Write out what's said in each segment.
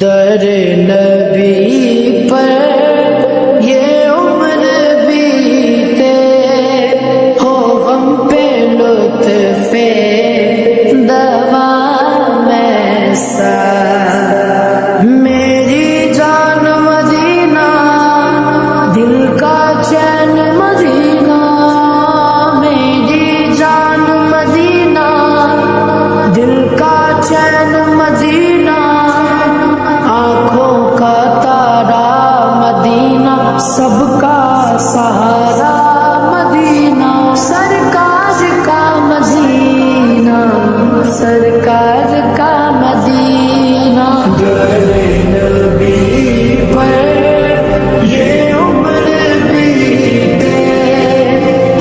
در نبی پر یہ عمر بیتے ہو غم پہ لطف دوام ایسا میری جان مدینہ دل کا چین مدینہ میری جان مدینہ دل کا چین مدینہ آنکھوں کا تارا مدینہ سب کا سہارا مدینہ سرکار کا مدینہ سرکار کا مدینہ در نبی پر یہ عمر بیتے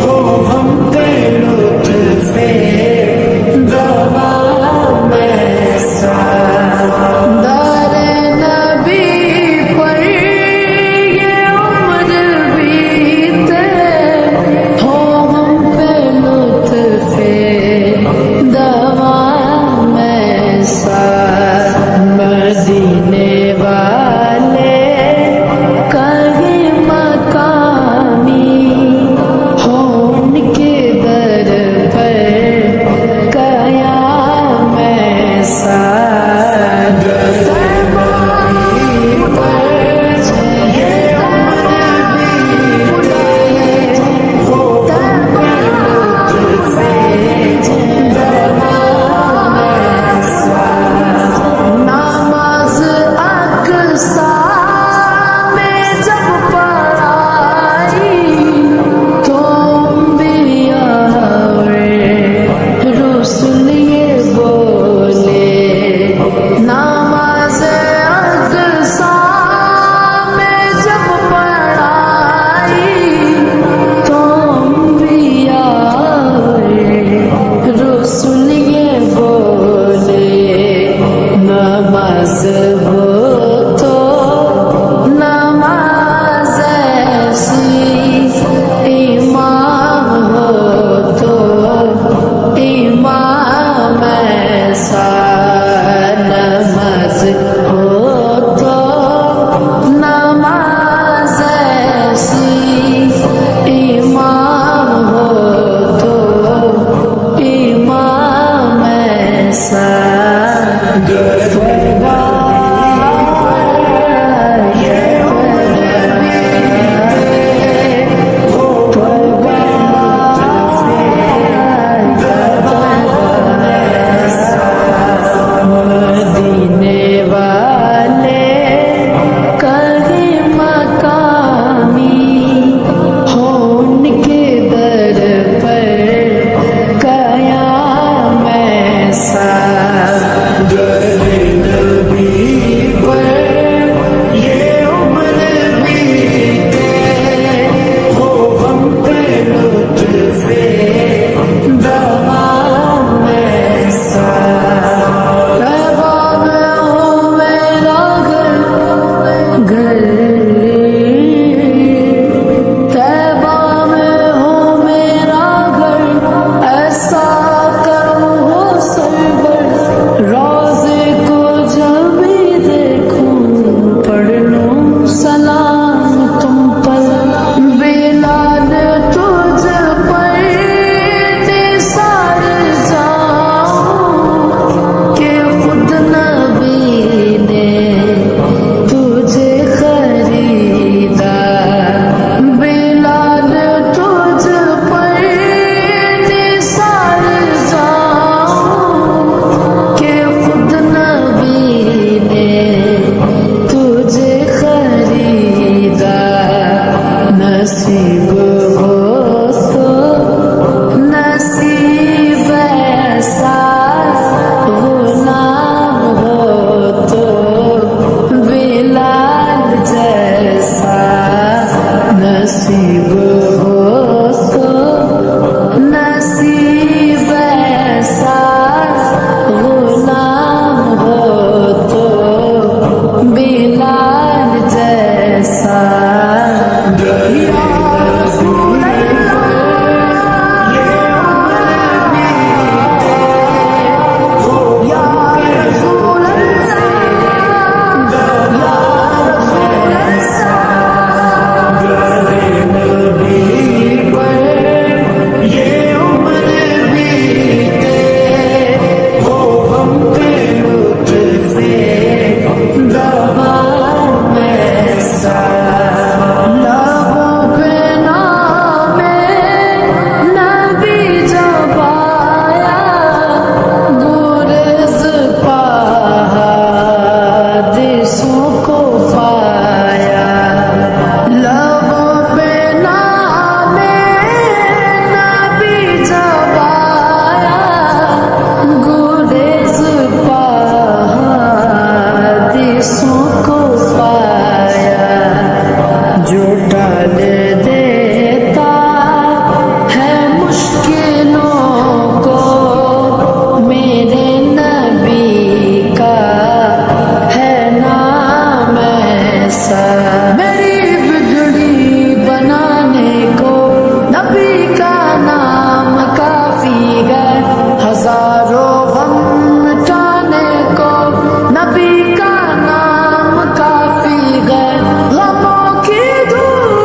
ہو ہم پہ لطف دوام ایسا Good. جو ٹال دیتا ہے مشکلوں کو، میرے نبی کا ہے نام ایسا، میری بگڑی بنانے کو نبی کا نام کافی ہے، ہزاروں غم مٹانے کو نبی کا نام کافی ہے، غموں کی دور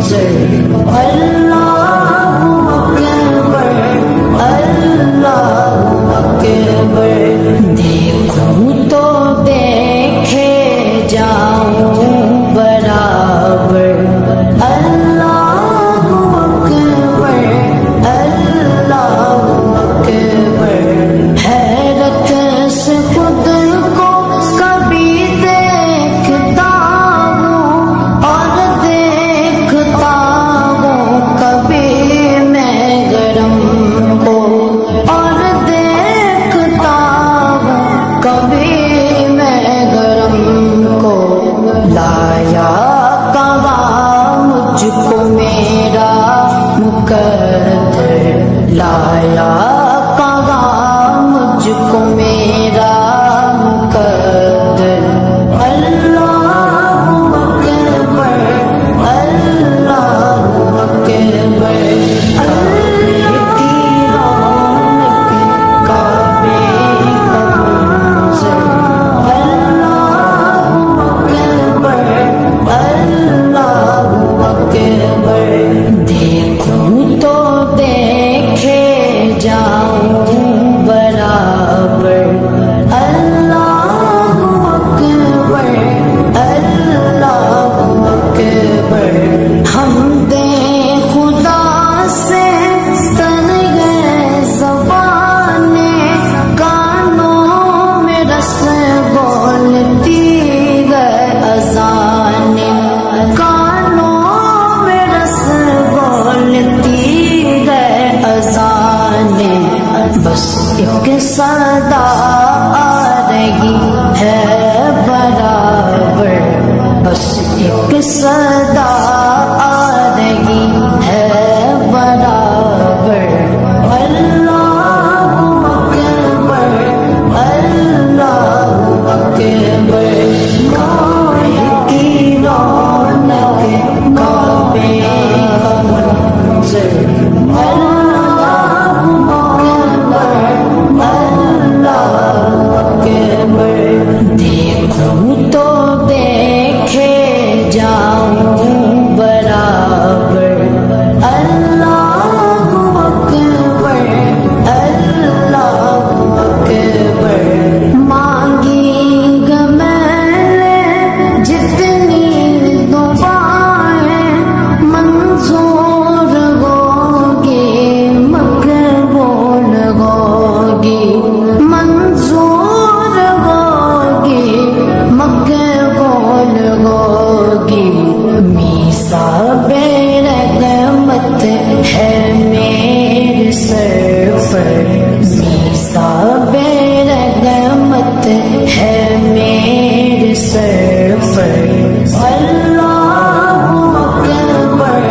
منظر اللہ اکبر اللہ اکبر دیکھوں تو دیکھے جاؤں برابر اللہ اکبر اللہ اکبر حیرت سے خود کو کبھی دیکھتا ہوں اور دیکھتا ہوں کبھی میں گرم کو اور دیکھتا ہوں کبھی میں گرم کو لایا کہاں مجھ کو میرا مقدر لایا کہاں مجھ کو میرا مقدر اللہ اکبر اللہ اکبر کعبے کی رونق کعبے کا منظر اللہ اکبر اللہ اکبر دیکھوں تو دیکھے جاؤں برابر اللہ اکبر اللہ اکبر ہم دے خدا سے تن گئے زبانیں کانوں میں رس بولتی گئے اذانیں کانوں میں رس بولتی گئے اذانیں بس ایک صدا آ رہی ہے برابر بس ایک صدا آ رہی ہے برابر اللہ اکبر اللہ اکبر کعبے کی رونق کعبے کا منظر اللہ اکبر اللہ اکبر دیکھوں تو دیکھے جاؤں برابر اللہ اکبر اللہ اکبر مانگی گا میں نے جتنی دعائیں منظور ہوگی مقبول ہوگی منظور ہوگی مقبول ہوگی میسا بے رحمت ہے میرے سر پر میسا بے رحمت ہے میرے سر پر اللہ اکبر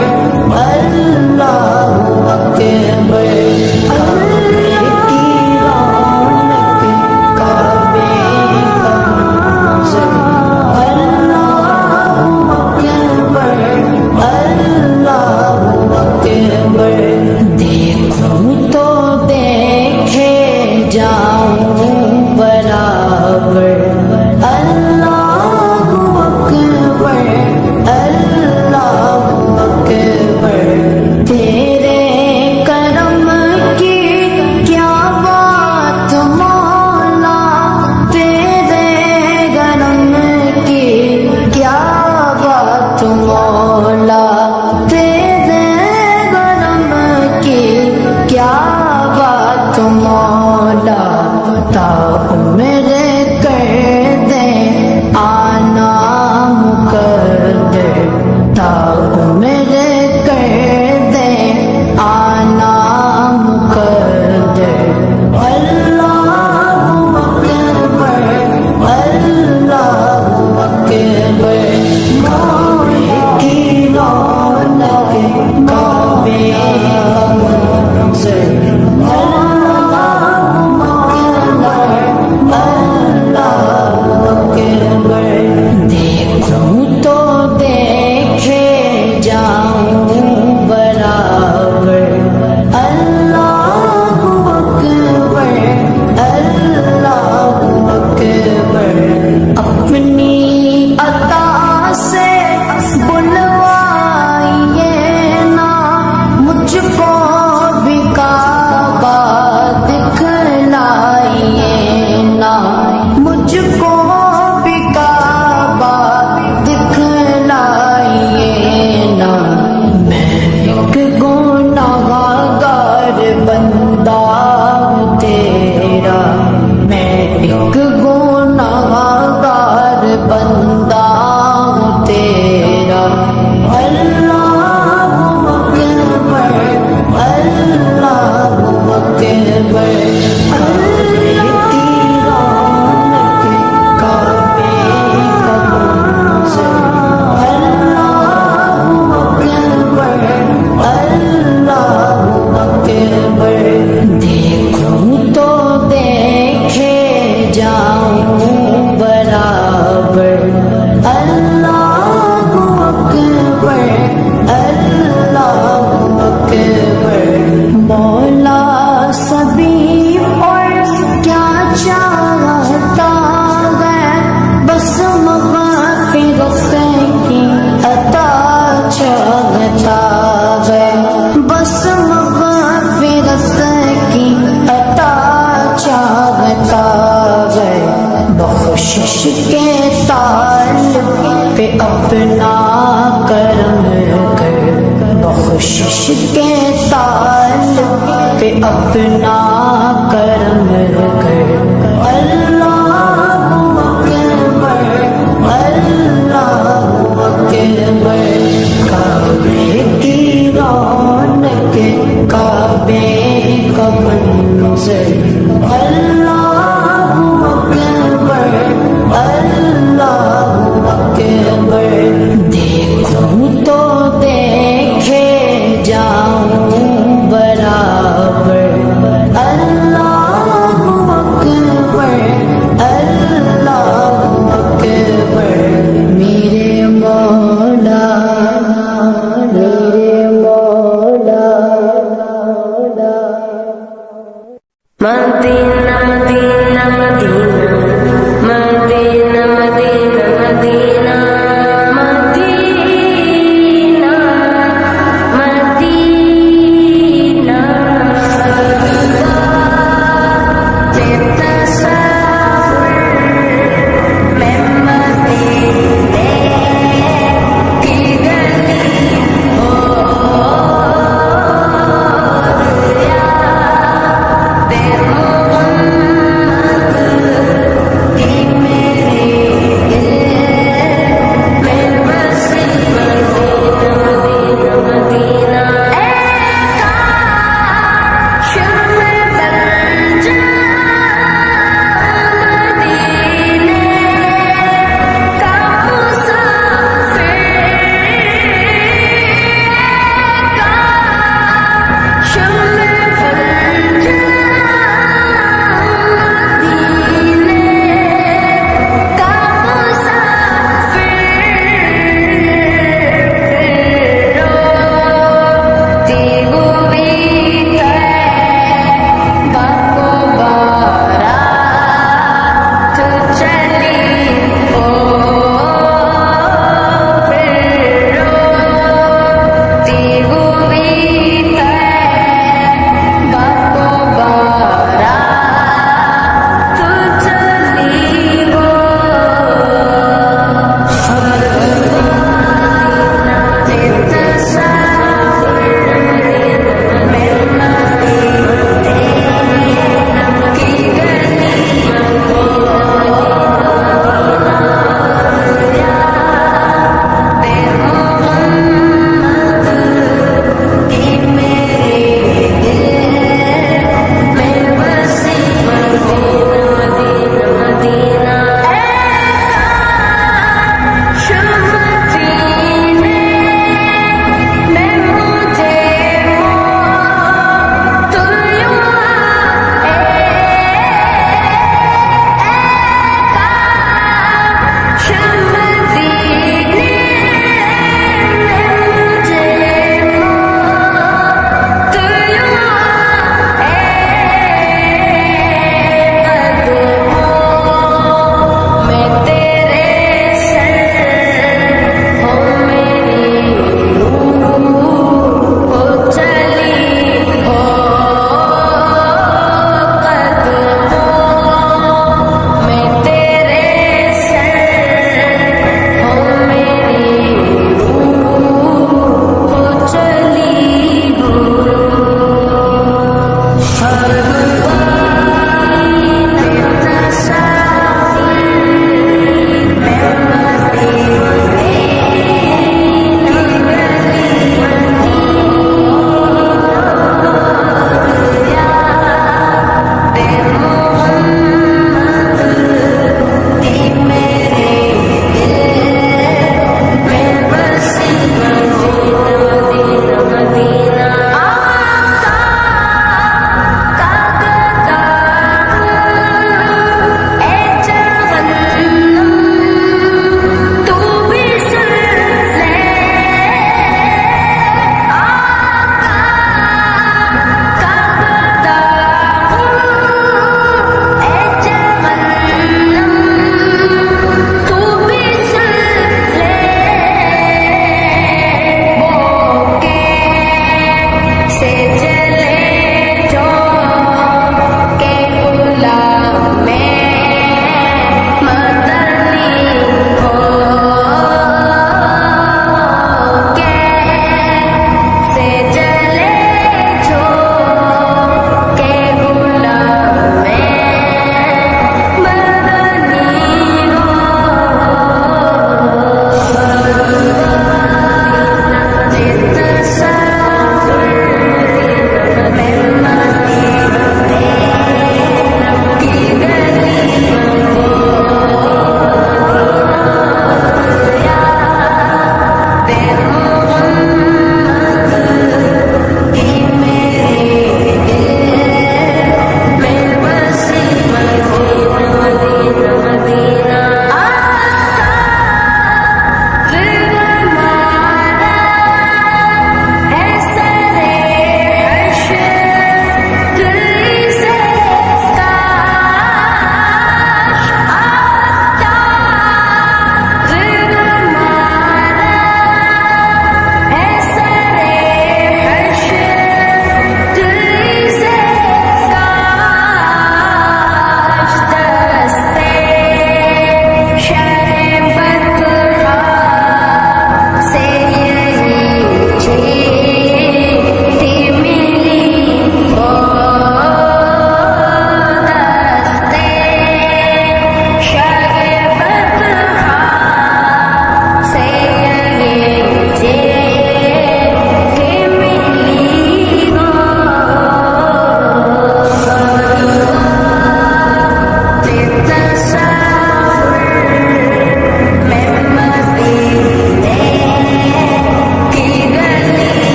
اللہ اکبر کعبے کی رونق کعبے کا منظر اللہ اکبر اللہ اکبر دیکھوں تو دیکھے جاؤں برابر اللہ اکبر اللہ اکبر تیرے کرم کی کیا بات مولا تیرے کرم کی کیا بات مولا تیرے کرم کی کیا بات مولا تا میرے کر دے آنا مقدر تا میرے کر دے آنا مقدر اللہ اکبر اللہ اکبر کعبے کی رونق کعبے کا منظر اللہ اکبر اللہ اکبر دیکھوں تو دیکھے جاؤں برابر اللہ اکبر اللہ اکبر اپنی عطا سے بلوائیے بخشش کے تال پہ اپنا کرم کر اللہ اکبر اللہ اکبر کعبے کی رونق کعبے کا منظر اللہ اکبر اللہ اکبر دیکھوں تو دیکھے جاؤں برابر اللہ اکبر اللہ اکبر میرے مولا میرے مولا مدینہ مدینہ مدینہ مدینہ مدینہ مدینہ مدینہ مدینہ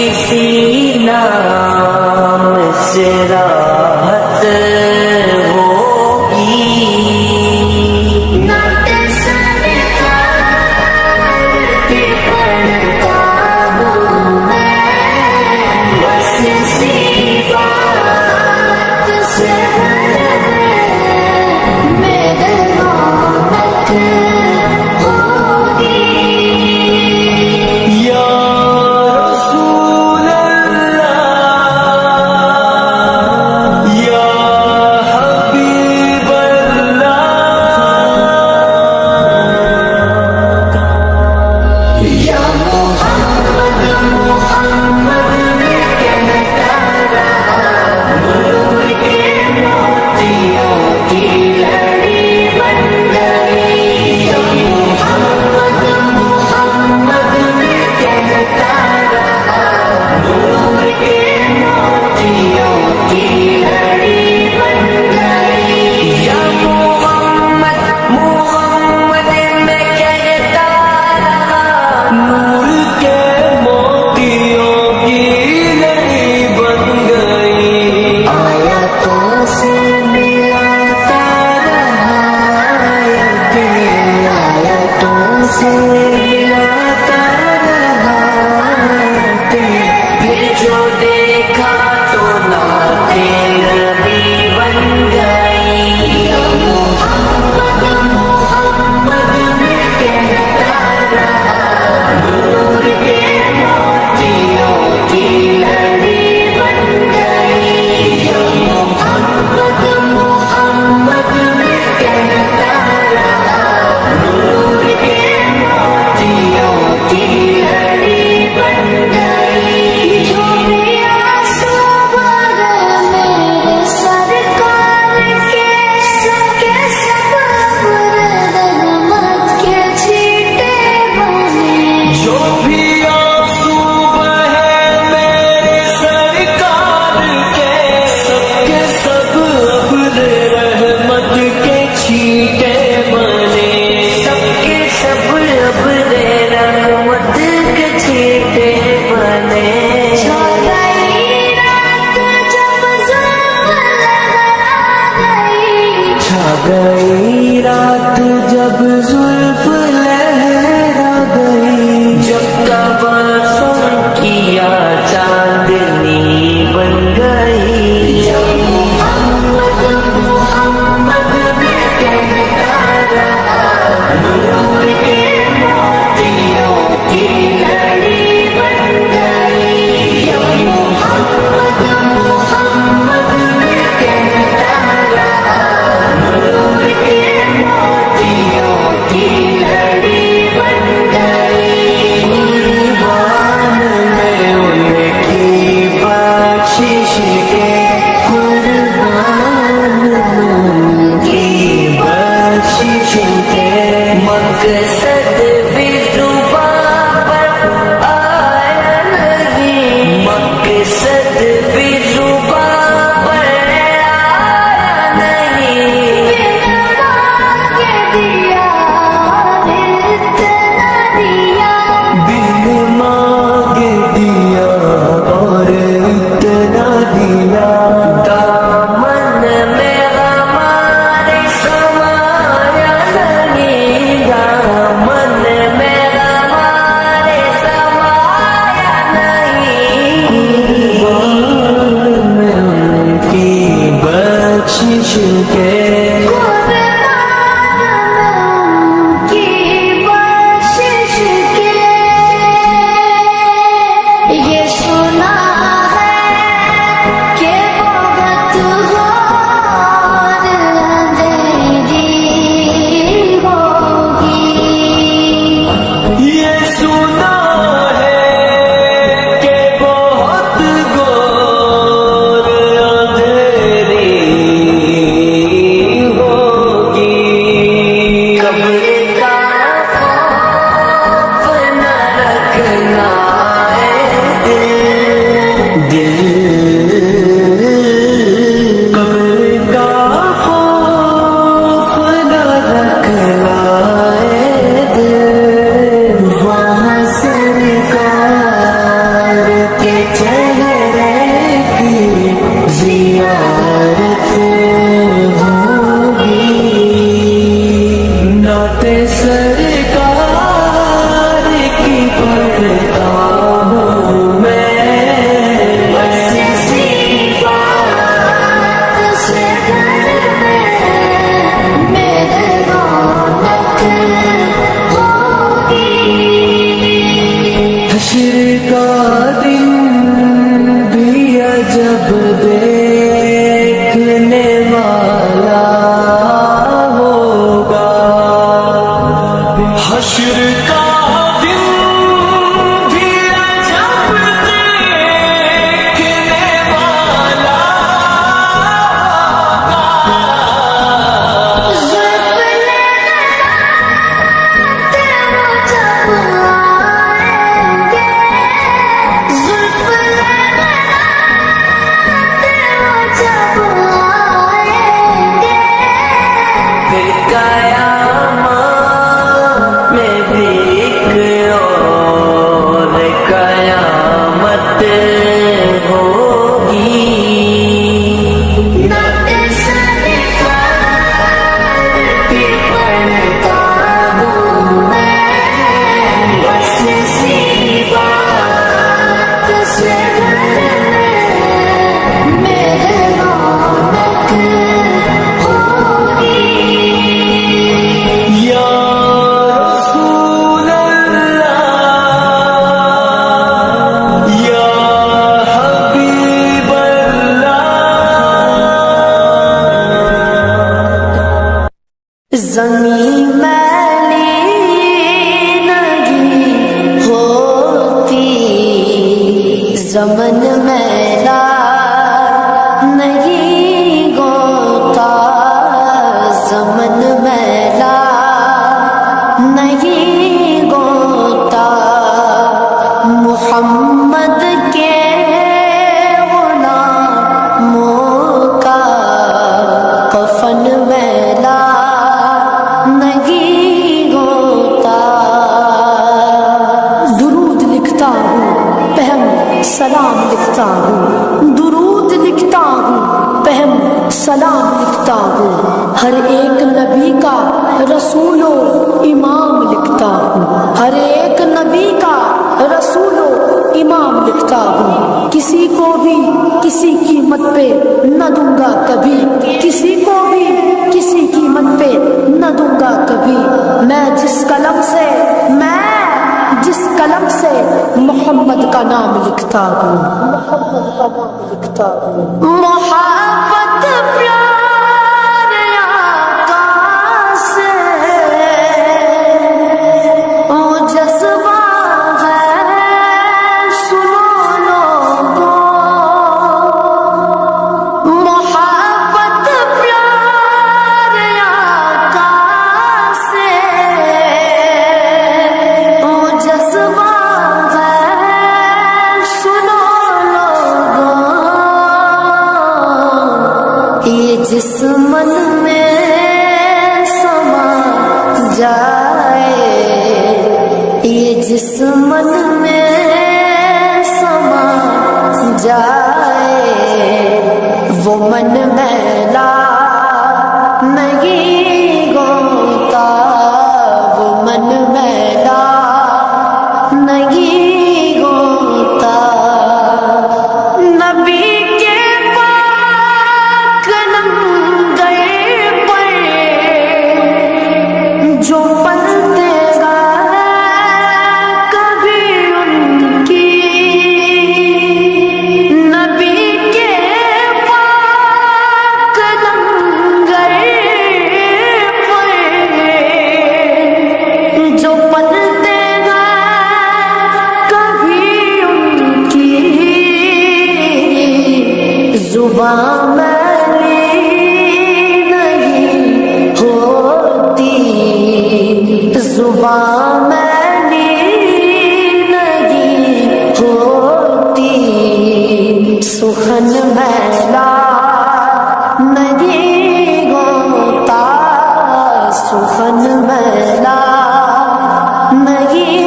کسی نام سے راحت ہوگی گئی رات جب زلف لہرا گئی جب تبسم کیا چاندنی بن گئی محمد محمد میں کہتا رہا نور کے موتیوں کی لڑی بن گئی محمد محمد میں کہتا رہا نور جب دیکھنے والا ہوگا حشر کا دن بھی جب دیکھنے والا پھر قیامت میں بھی ایک اور قیامت ہوگی یا رسول اللہ یا حبیب اللہ زمین میلی نہیں ہوتی زمن میلا نہیں ہوتا زمن میلا نہیں ہوتا محمد کے غلاموں کا کفن میلا نہیں ہوتا درود لکھتا ہوں پہم سلام لکھتا ہوں درود لکھتا ہوں پہم سلام لکھتا ہوں ہر ایک نبی کا رسول و امام لکھتا ہوں ہر ایک نبی کا رسول و امام لکھتا ہوں کسی کو بھی کسی قیمت پہ نہ دوں گا کبھی کسی کو بھی کسی قیمت پہ نہ دوں گا کبھی میں جس قلم سے محمد کا نام لکھتا ہوں محبت پیار آقا سے او جذبہ ہے سنو لوگوں محبت پیار آقا سے او جذبہ ہے سنو لوگوں یہ جس من میں سما جائے یہ جس من میں سما جائے وہ من میلا نہیں ہوتا وہ من میلا نہیں ہوتا نبی کے پاک ننگے پر جو پلتے گا کبھی ان کی نبی کے پاک ننگے پر جو پلتے گا کبھی ان کی زبان میلی نہیں ہوتی زبان میلی نہیں ہوتی سخن میلا نہیں ہوتا سخن میلا نہیں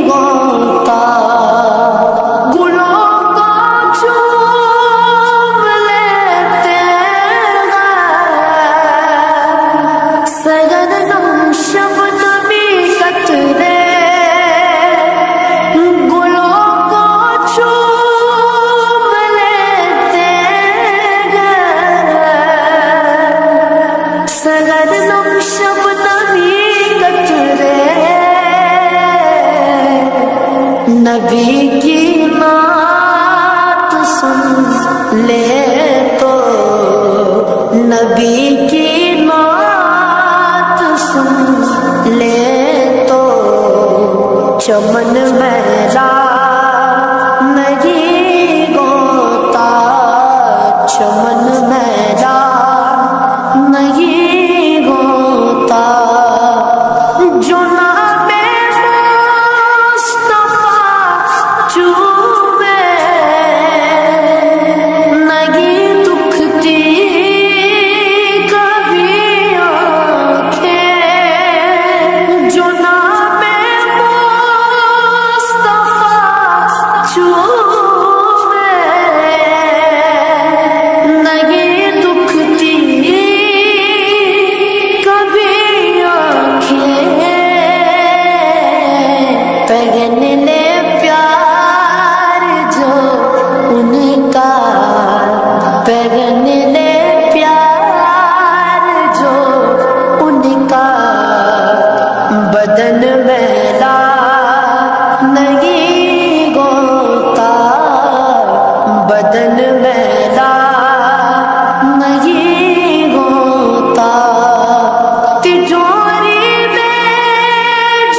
ہوتا گلوں کو چوم لیتے ہیں سگن نم شبد بھی قطرے گلوں کو چوم لیتے ہیں لے تو نبی کی نعت سن لے تو چمن میرا نہیں ہوتا، چمن میرا نہیں ہوتا، جو نام مصطفیٰ چومے نہیں دکھتی کبھی آنکھیں، جو نام مصطفیٰ چومے نہیں دکھتی کبھی آنکھیں، پہن لے پیار جو ان کا، پہن لے پیار جو ان کا، بدن میرا نہیں ہوتا، بدن میرا نہیں ہوتا، تجوری میں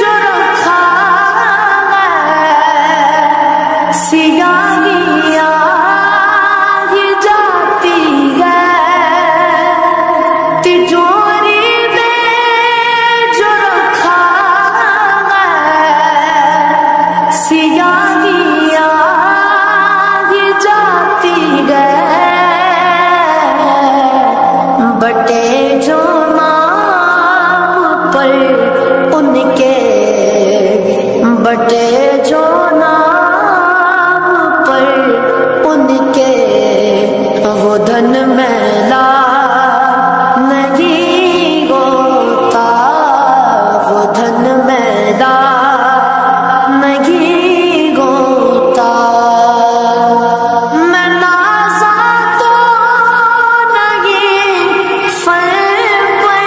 جو رکھا ہے سیاہیاں ہی جاتی ہے، تجوری میں جو رکھا ہے سیاہیاں ہی جاتی ہے، بٹے جو نام پر ان کے، بٹے جو نام پر ان کے، وہ دھن میلا نہیں ہوتا، وہ دھن میلا نہیں ہوتا، میں نازا تو نہیں فن پر،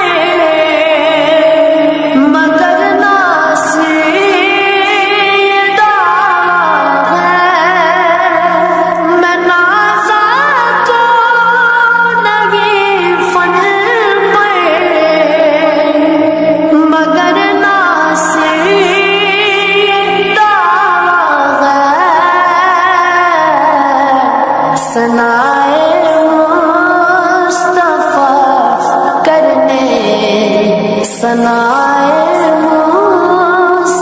مگر ناصیدہ ہے، میں نازا تو نہیں فن پر، مگر ناصیدہ ہے، ثنائے مصطفیٰ کرنے، ثنائے مصطفیٰ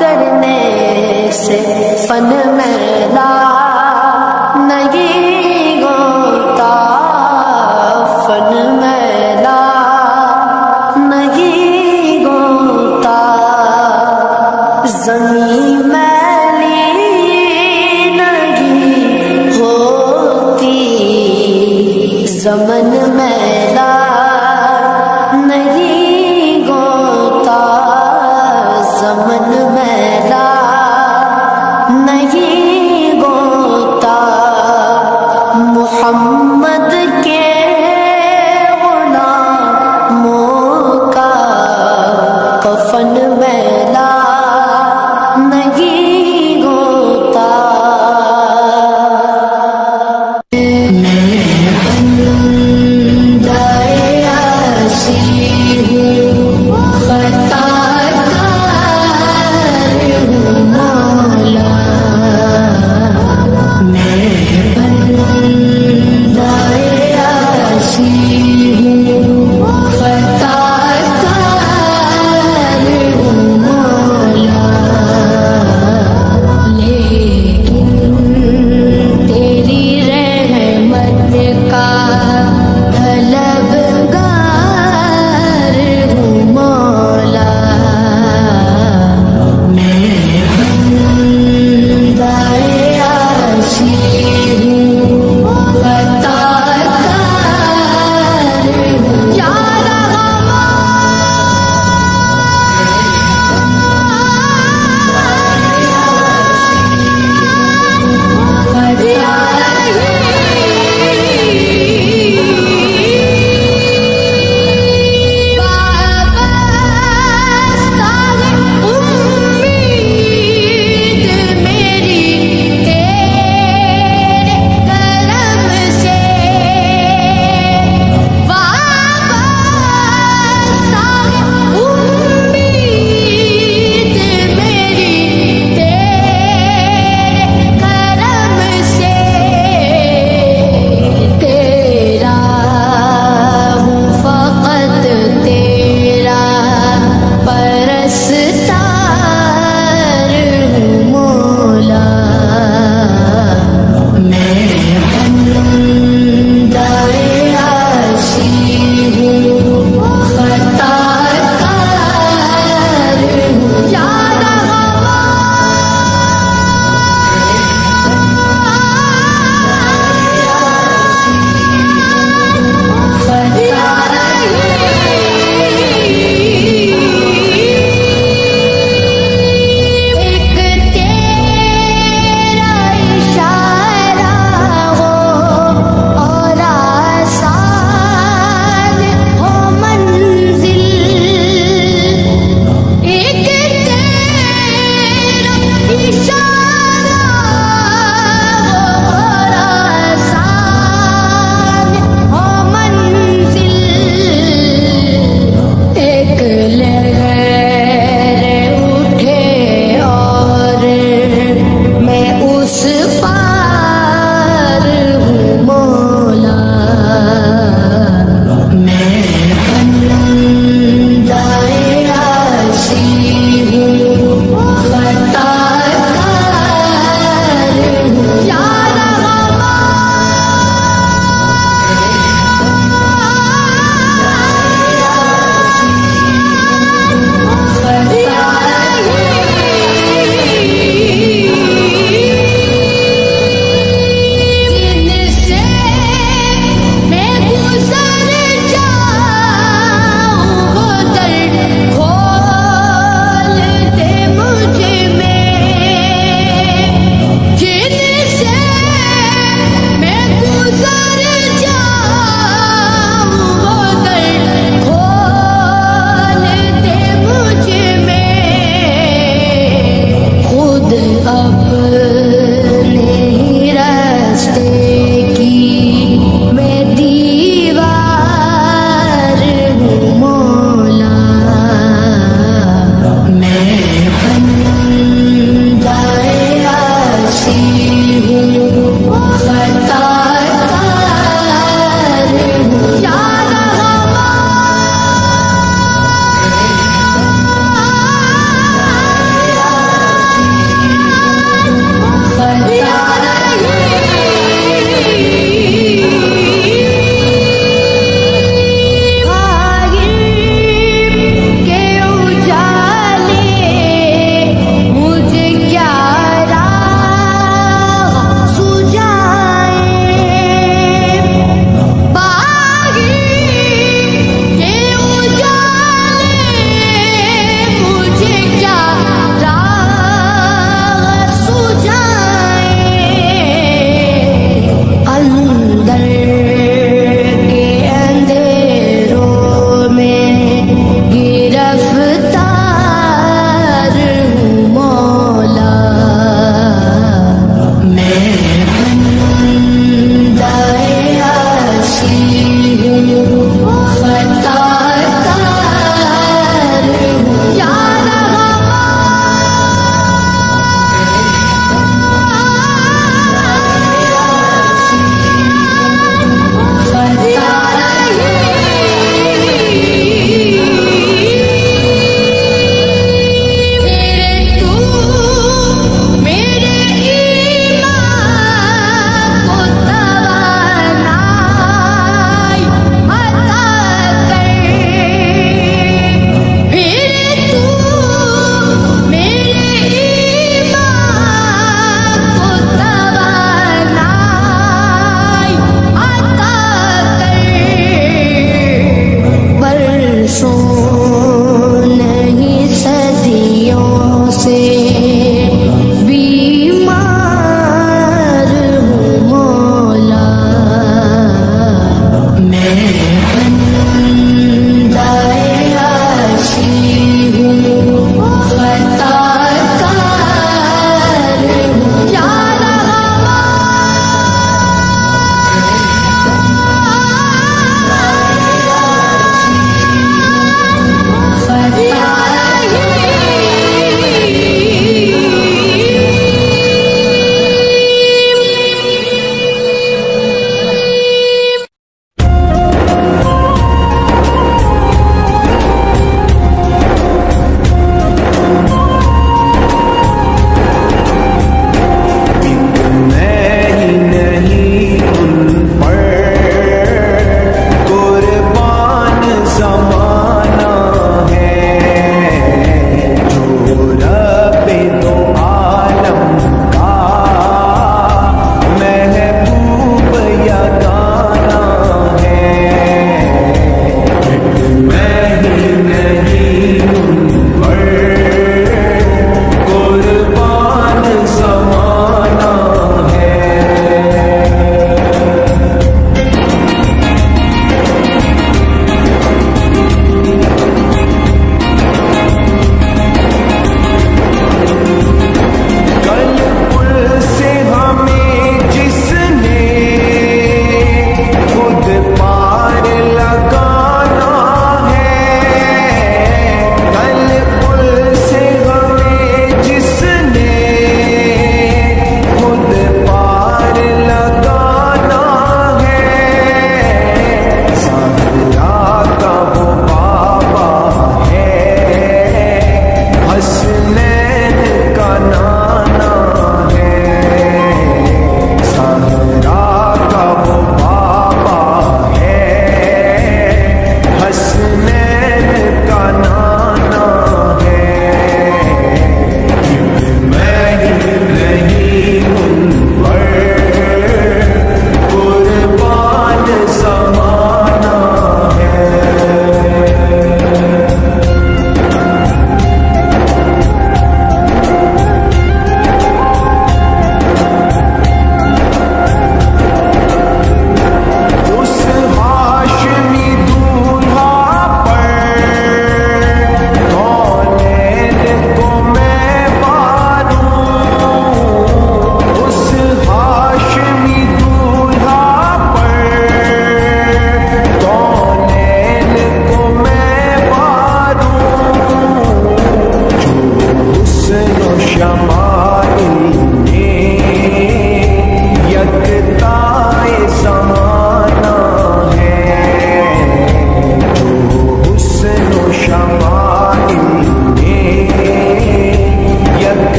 کرنے سے فن میلا نہیں ہوتا، فن میلا نہیں ہوتا، زمین میلی نہیں ہوتی، زمن میلا نہیں ہوتا، زمن میلا نہیں ہوتا، محمد کے غلاموں کا کفن میلا نہیں ہوتا،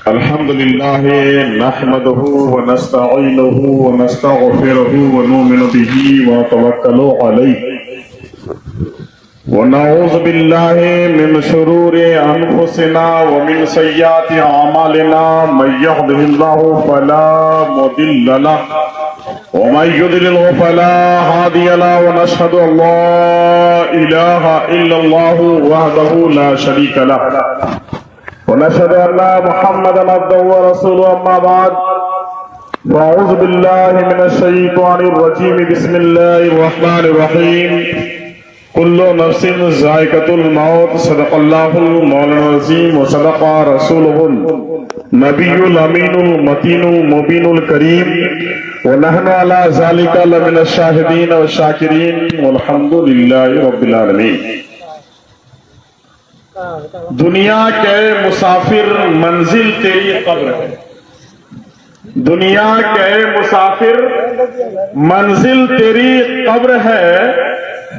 الحمد لله نحمده ونستعينه ونستغفره ونؤمن به ونتوكل عليه ونعوذ بالله من شرور أنفسنا ومن سيئات أعمالنا من يهده الله فلا مضل له ومن يضلل فلا هادي له ونشهد أن لا إله إلا الله وحده لا شريك له ونشهد أن محمدا عبده ورسوله أما بعد فأعوذ بالله من الشيطان الرجيم بسم الله الرحمن الرحيم كل نفس ذائقة الموت صدق الله المولانا العظيم وصدق رسوله النبي الأمين المتين المبين الكريم ونحن على ذلك لمن الشاهدين والشاكرين والحمد لله رب العالمين. دنیا کے مسافر منزل تیری قبر ہے. دنیا کے مسافر منزل تیری قبر ہے.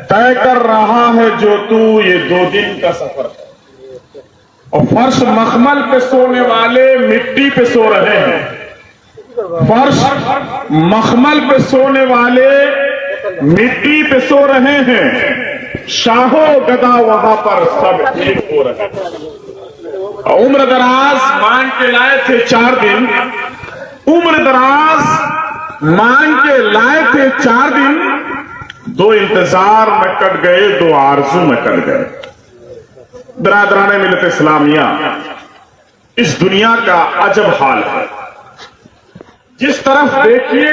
طے کر رہا ہے جو تو یہ 2 دن کا سفر ہے. اور فرش مخمل پہ سونے والے مٹی پہ سو رہے ہیں. فرش مخمل پہ سونے والے مٹی پہ سو رہے ہیں. شاہو گدا وہاں پر سب ایک ہو رہے ہیں. عمر دراز مانگ کے لائے تھے 4 دن. عمر دراز مانگ کے لائے تھے 4 دن. 2 انتظار میں کٹ گئے, 2 آرزو میں کٹ گئے. برادران ملت اسلامیہ, اس دنیا کا عجب حال ہے. جس طرف دیکھیے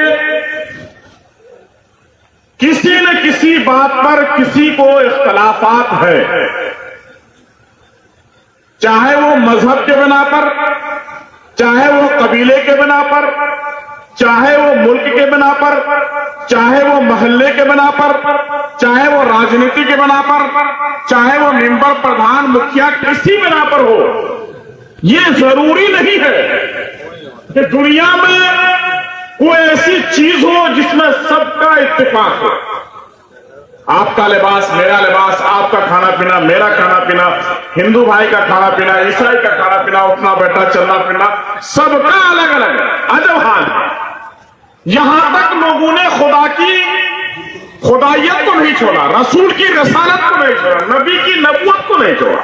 کسی نہ کسی بات پر کسی کو اختلافات ہے. چاہے وہ مذہب کے بنا پر, چاہے وہ قبیلے کے بنا پر, چاہے وہ ملک کے بنا پر, چاہے وہ محلے کے بنا پر, چاہے وہ راجنیتی کے بنا پر, چاہے وہ ممبر پردھان مکھیا کسی بنا پر ہو. یہ ضروری نہیں ہے کہ دنیا میں کوئی ایسی چیز ہو جس میں سب کا اتفاق ہو. آپ کا لباس میرا لباس, آپ کا کھانا پینا میرا کھانا پینا, ہندو بھائی کا کھانا پینا عیسائی کا کھانا پینا, اٹھنا بیٹھنا چلنا پھرنا سب کا الگ الگ ہے. عجب حال ہے. یہاں تک لوگوں نے خدا کی خدائیت کو نہیں چھوڑا, رسول کی رسالت کو نہیں چھوڑا, نبی کی نبوت کو نہیں چھوڑا.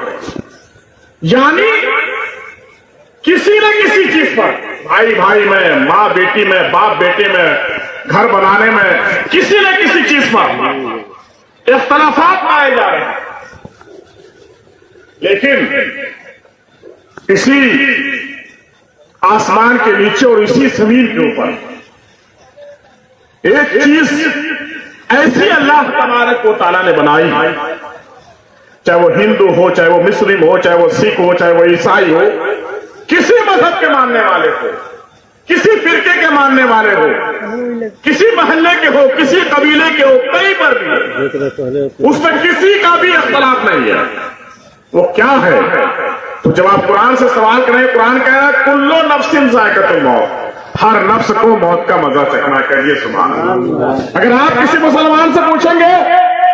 یعنی کسی نہ کسی چیز پر, بھائی بھائی میں, ماں بیٹی میں, باپ بیٹے میں, گھر بنانے میں, کسی نہ کسی چیز پر اختلافات پائے جا رہے ہیں. لیکن اسی آسمان کے نیچے اور اسی زمین کے اوپر ایک چیز ایسی اللہ تبارک و تعالیٰ نے بنائی, چاہے وہ ہندو ہو, چاہے وہ مسلم ہو, چاہے وہ سکھ ہو, چاہے وہ عیسائی ہو, کسی مذہب کے ماننے والے ہو, کسی فرقے کے ماننے والے ہو, کسی محلے کے ہو, کسی قبیلے کے ہو, کہیں پر بھی اس میں کسی کا بھی اختلاف نہیں ہے. وہ کیا ہے؟ تو جب آپ قرآن سے سوال کریں, قرآن کہہ رہا ہے کلو نفس ذائقۃ الموت, ہر نفس کو موت کا مزہ چکھنا چاہیے. سبحان اللہ. اگر آپ کسی مسلمان سے پوچھیں گے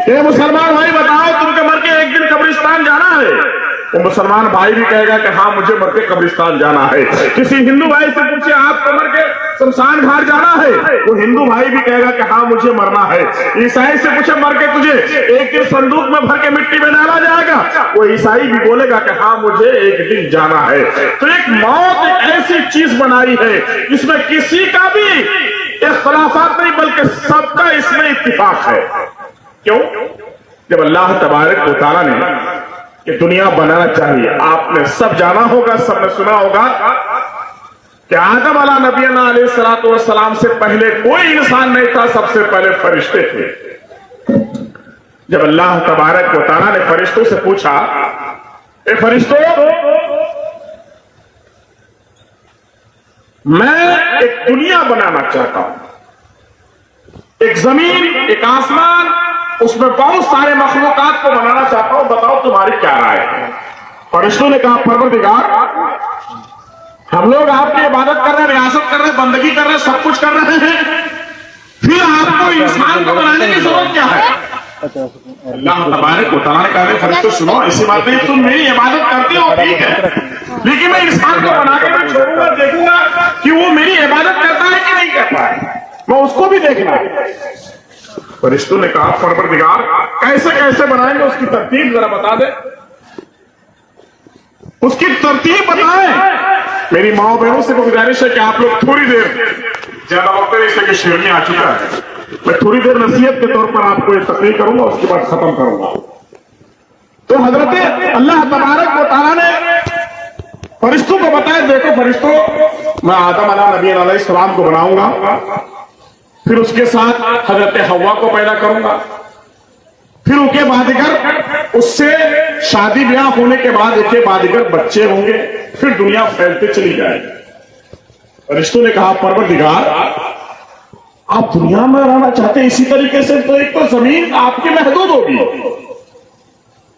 کہ مسلمان بھائی بتاؤ تم کے مر کے ایک دن قبرستان جانا ہے, وہ مسلمان بھائی بھی کہے گا کہ ہاں مجھے مر کے قبرستان جانا ہے. کسی ہندو بھائی سے پوچھے آپ کو مر کے شمشان گھاٹ جانا ہے, وہ ہندو بھائی بھی کہے گا کہ ہاں مجھے مرنا ہے. عیسائی سے پوچھے مر کے تجھے ایک دن صندوق میں بھر کے مٹی میں ڈالا جائے گا, وہ عیسائی بھی بولے گا کہ ہاں مجھے ایک دن جانا ہے. تو ایک موت ایک ایسی چیز بنائی ہے جس میں کسی کا بھی اختلافات نہیں بلکہ سب کا اس میں اتفاق ہے. کیوں؟ جب اللہ تبارک و تعالیٰ نے کہ دنیا بنانا چاہیے, آپ نے سب جانا ہوگا, سب نے سنا ہوگا کہ آدم علیہ نبینا علیہ الصلوۃ والسلام سے پہلے کوئی انسان نہیں تھا, سب سے پہلے فرشتے تھے. جب اللہ تبارک و تعالیٰ نے فرشتوں سے پوچھا, اے فرشتوں میں ایک دنیا بنانا چاہتا ہوں, ایک زمین, ایک آسمان, اس میں بہت سارے مخلوقات کو بنانا چاہتا ہوں, بتاؤ تمہاری کیا رائے ہے؟ فرشتوں نے کہا پروردگار ہم لوگ آپ کی عبادت کر رہے ہیں, ریاست کر رہے ہیں, بندگی کر رہے ہیں, سب کچھ کر رہے ہیں, پھر آپ کو انسان کو بنانے کی ضرورت کیا ہے؟ اللہ تبارک و تعالیٰ نے کہا فرشتوں سنو, ایسی بات نہیں, تم میری عبادت کرتے ہو ٹھیک ہے, لیکن میں انسان کو بنا کے میں چھوڑوں گا، دیکھوں گا کہ وہ میری عبادت کرتا ہے کہ نہیں کرتا ہے، میں اس کو بھی دیکھنا ہے۔ فرشتوں نے کہا پروردگار کیسے کیسے بنائیں گے، اس کی ترتیب ذرا بتا دے، اس کی ترتیب بتائیں۔ میری ماں بہنوں سے گزارش ہے کہ آپ لوگ تھوڑی دیر، زیادہ وقت نہیں سے کہ شیرنی آ چکا ہے، میں تھوڑی دیر نصیحت کے طور پر آپ کو یہ تقریر کروں گا، اس کے بعد ختم کروں گا۔ تو حضرت اللہ تبارک و تعالیٰ نے فرشتوں کو بتایا، دیکھو فرشتوں، میں آدم علیہ السلام کو بناؤں گا، پھر اس کے ساتھ حضرت حوا کو پیدا کروں گا، پھر ان کے بعد اس سے شادی بیاہ ہونے کے بعد ایک کے بعد بچے ہوں گے، پھر دنیا پھیلتے چلی جائے گی۔ فرشتوں نے کہا پروردگار آپ دنیا میں رہنا چاہتے ہیں اسی طریقے سے، تو ایک تو زمین آپ کی محدود ہوگی،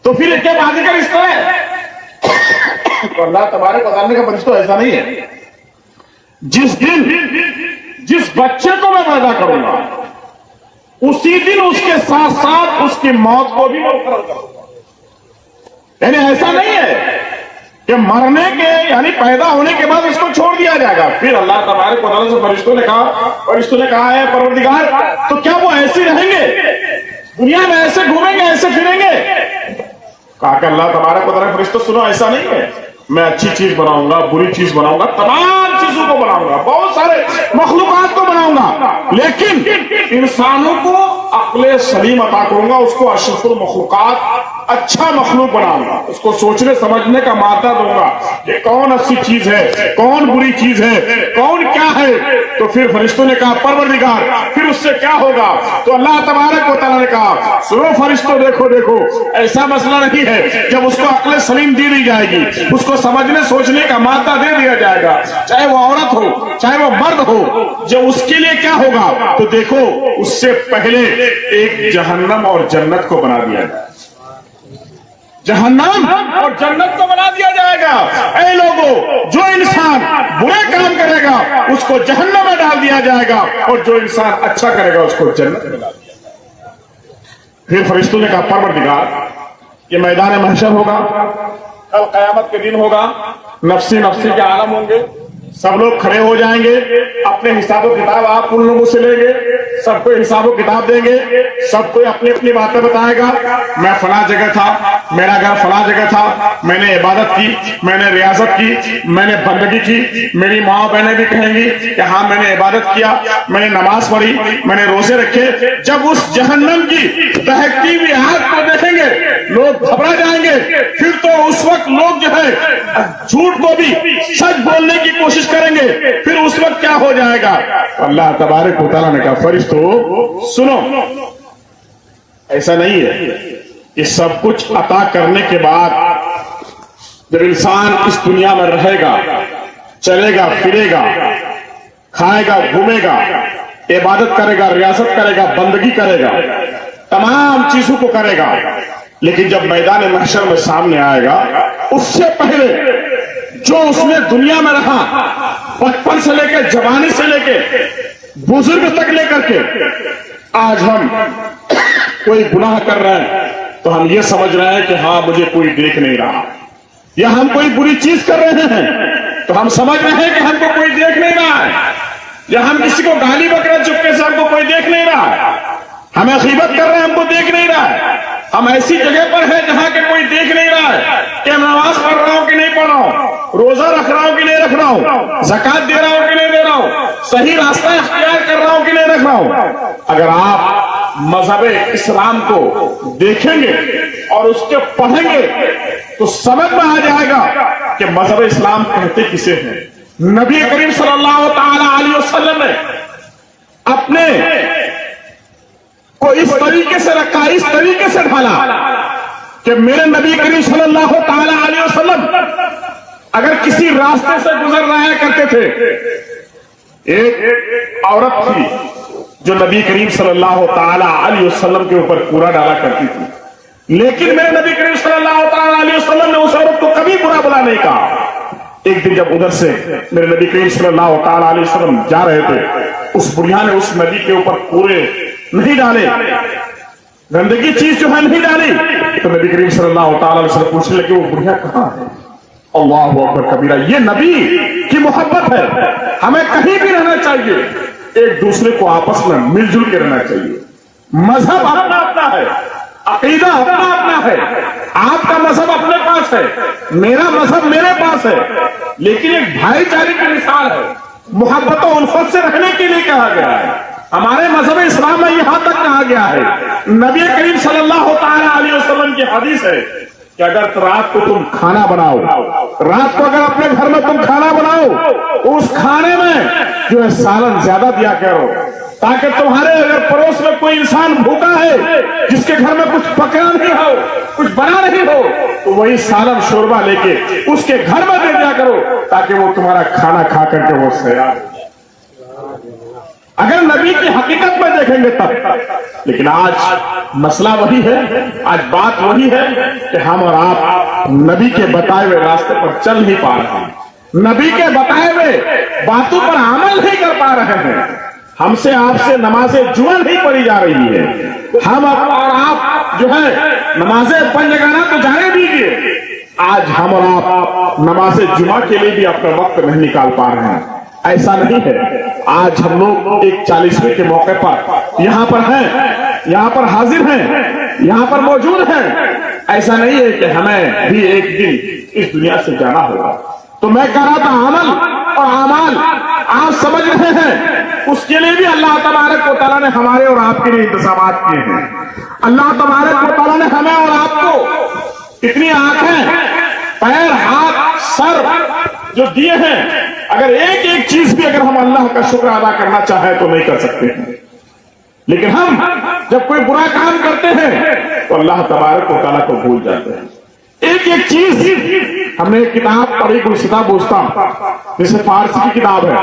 تو پھر ایک کے بعد اس طرح تو اللہ تبارک و تعالیٰ کا فرشتوں ایسا نہیں ہے، جس دن جس بچے کو میں پیدا کروں گا اسی دن اس کے ساتھ ساتھ اس کی موت کو بھی مقرر کروں گا۔ یعنی ایسا نہیں ہے کہ مرنے کے یعنی پیدا ہونے کے بعد اس کو چھوڑ دیا جائے گا۔ پھر اللہ تبارک و تعالیٰ سے فرشتوں نے کہا ہے پروردگار تو کیا وہ ایسے رہیں گے دنیا میں، ایسے گھومیں گے، ایسے پھریں گے؟ کہا کہ اللہ تبارک و تعالیٰ فرشتوں سنو، ایسا نہیں ہے، میں اچھی چیز بناؤں گا، بری چیز بناؤں گا، تمام چیزوں کو بناؤں گا، بہت سارے مخلوقات کو بناؤں گا، لیکن انسانوں کو عقل سلیم عطا کروں گا، اس کو اشرف المخلوقات اچھا مخلوق بناؤں گا، اس کو سوچنے سمجھنے کا مادہ دوں گا کہ کون اچھی چیز ہے، کون بری چیز ہے، کون کیا ہے۔ تو پھر فرشتوں نے کہا پروردگار پھر اس سے کیا ہوگا؟ تو اللہ تبارک و تعالیٰ نے کہا سنو فرشتوں، دیکھو ایسا مسئلہ نہیں ہے، جب اس کو عقل سلیم دی جائے گی، اس کو سمجھنے سوچنے کا مادہ دے دیا جائے گا، چاہے وہ عورت ہو چاہے وہ مرد ہو، جب اس کے لیے کیا ہوگا تو دیکھو اس سے پہلے ایک جہنم اور جنت کو بنا دیا جائے، جہنم اور جنت کو بنا دیا جائے گا۔ اے لوگوں، جو انسان برے کام کرے گا اس کو جہنم میں ڈال دیا جائے گا، اور جو انسان اچھا کرے گا اس کو جنت میں ڈال دیا جائے گا۔ پھر فرشتوں نے کہا پروردگار یہ میدان محشر ہوگا، کل قیامت کے دن ہوگا، نفسی نفسی کے عالم ہوں گے، سب لوگ کھڑے ہو جائیں گے، اپنے حساب و کتاب آپ ان لوگوں سے لیں گے، سب کو حساب و کتاب دیں گے، سب کوئی اپنی اپنی باتیں بتائے گا، میں فلاں جگہ تھا، میرا گھر فلاں جگہ تھا، میں نے عبادت کی، میں نے ریاضت کی، میں نے بندگی کی، میری ماں بہنیں بھی کہیں گی کہ ہاں میں نے عبادت کیا، میں نے نماز پڑھی، میں نے روزے رکھے۔ جب اس جہنم کی دہکتی ہوئی آگ کو دیکھیں گے لوگ گھبرا جائیں گے، پھر تو اس وقت لوگ جو ہے جھوٹ کو بھی سچ بولنے کی کوشش کریں گے، پھر اس وقت کیا ہو جائے گا؟ اللہ تبارک و تعالیٰ نے کہا فرشتوں سنو، ایسا نہیں ہے کہ سب کچھ عطا کرنے کے بعد جب انسان اس دنیا میں رہے گا، چلے گا، پھرے گا، کھائے گا، گھومے گا، عبادت کرے گا، ریاست کرے گا، بندگی کرے گا، تمام چیزوں کو کرے گا، لیکن جب میدان محشر میں سامنے آئے گا اس سے پہلے جو اس نے دنیا میں رہا، بچپن سے لے کے جوانی سے لے کے بزرگ تک لے کر کے، آج ہم کوئی گناہ کر رہے ہیں تو ہم یہ سمجھ رہے ہیں کہ ہاں مجھے کوئی دیکھ نہیں رہا، یا ہم کوئی بری چیز کر رہے ہیں تو ہم سمجھ رہے ہیں کہ ہم کو کوئی دیکھ نہیں رہا ہے، یا ہم کسی کو گالی بکرا چپکے سے ہم کو کوئی دیکھ نہیں رہا ہے، ہمیں غیبت کر رہے ہیں ہم کو دیکھ نہیں رہا ہے، ہم ایسی جگہ پر ہیں جہاں کہ کوئی دیکھ نہیں رہا ہے کہ میں نماز پڑھ رہا ہوں کہ نہیں پڑھ رہا ہوں، روزہ رکھ رہا ہوں کہ نہیں رکھ رہا ہوں، زکات دے رہا ہوں کہ نہیں دے رہا ہوں، صحیح راستہ اختیار کر رہا ہوں کہ نہیں رکھ رہا ہوں۔ اگر آپ مذہب اسلام کو دیکھیں گے اور اس کے پڑھیں گے تو سمجھ میں آ جائے گا کہ مذہب اسلام کہتے کسے ہیں۔ نبی کریم صلی اللہ تعالی علیہ وسلم نے اپنے کو اس طریقے سے رکھا، اس طریقے سے ڈھالا کہ میرے نبی کریم صلی اللہ تعالی علیہ وسلم اگر کسی راستے سے گزر رہا کرتے تھے، ایک عورت تھی جو نبی کریم صلی اللہ تعالی علیہ وسلم کے اوپر پورا ڈالا کرتی تھی، لیکن میرے نبی کریم صلی اللہ تعالی علیہ وسلم نے اس عورت کو کبھی برا بلا نہیں کہا۔ ایک دن جب ادھر سے میرے نبی کریم صلی اللہ تعالی علیہ وسلم جا رہے تھے، اس بڑھیا نے اس نبی کے اوپر پورے نہیں ڈالے، گندگی چیز جو ہے نہیں ڈالی، تو نبی کریم صلی اللہ تعالی علیہ وسلم پوچھنے لگے وہ بڑھیا کہاں ہے؟ اللہ اکبر کبیرہ. یہ نبی کی محبت ہے. ہمیں کہیں بھی رہنا چاہیے ایک دوسرے کو آپس میں مل جل کے رہنا چاہیے. مذہب اپنا اپنا ہے, عقیدہ اپنا اپنا ہے. آپ کا مذہب اپنے پاس ہے, میرا مذہب میرے پاس ہے, لیکن ایک بھائی چارے کی مثال ہے. محبت و الفت سے رہنے کے لیے کہا گیا ہے. ہمارے مذہب اسلام میں یہاں تک کہا گیا ہے. نبی کریم صلی اللہ تعالی علیہ وسلم کی حدیث ہے کہ اگر رات کو تم کھانا بناؤ, رات کو اگر اپنے گھر میں تم کھانا بناؤ, اس کھانے میں جو ہے سالن زیادہ دیا کرو, تاکہ تمہارے اگر پڑوس میں کوئی انسان بھوکا ہے جس کے گھر میں کچھ پکا نہیں ہو, کچھ بنا نہیں ہو, تو وہی سالن شوربہ لے کے اس کے گھر میں دے دیا کرو تاکہ وہ تمہارا کھانا کھا کر کے وہ سیراب. اگر نبی کی حقیقت میں دیکھیں گے تب. لیکن آج مسئلہ وہی ہے, آج بات وہی ہے کہ ہم اور آپ نبی کے بتائے ہوئے راستے پر چل نہیں پا رہے ہیں, نبی کے بتائے ہوئے باتوں پر عمل نہیں کر پا رہے ہیں. ہم سے آپ سے نماز جمعہ نہیں پڑھی جا رہی ہے. ہم اور آپ جو ہے نماز پنجگانہ تو جانے دیجیے, آج ہم اور آپ نماز جمعہ کے لیے بھی اپنا وقت نہیں نکال پا رہے ہیں. ایسا نہیں ہے. آج ہم لوگ ایک 40ویں کے موقع پر یہاں پر ہیں, یہاں پر حاضر ہیں, یہاں پر موجود ہیں. ایسا نہیں ہے کہ ہمیں بھی ایک دن اس دنیا سے جانا ہوگا. تو میں کہہ رہا تھا عمل اور اعمال آپ سمجھ رہے ہیں, اس کے لیے بھی اللہ تبارک و تعالیٰ نے ہمارے اور آپ کے لیے انتظامات کیے ہیں. اللہ تبارک و تعالیٰ نے ہمیں اور آپ کو اتنی آنکھیں, پیر, ہاتھ, سر جو دیے ہیں, اگر ایک ایک چیز بھی اگر ہم اللہ کا شکر ادا کرنا چاہیں تو نہیں کر سکتے ہیں. لیکن ہم جب کوئی برا کام کرتے ہیں تو اللہ تبارک و تعالیٰ کو بھول جاتے ہیں. ایک ایک چیز. ہم نے ایک کتاب پڑھی گلشدہ بوستان, جسے فارسی کی کتاب ہے,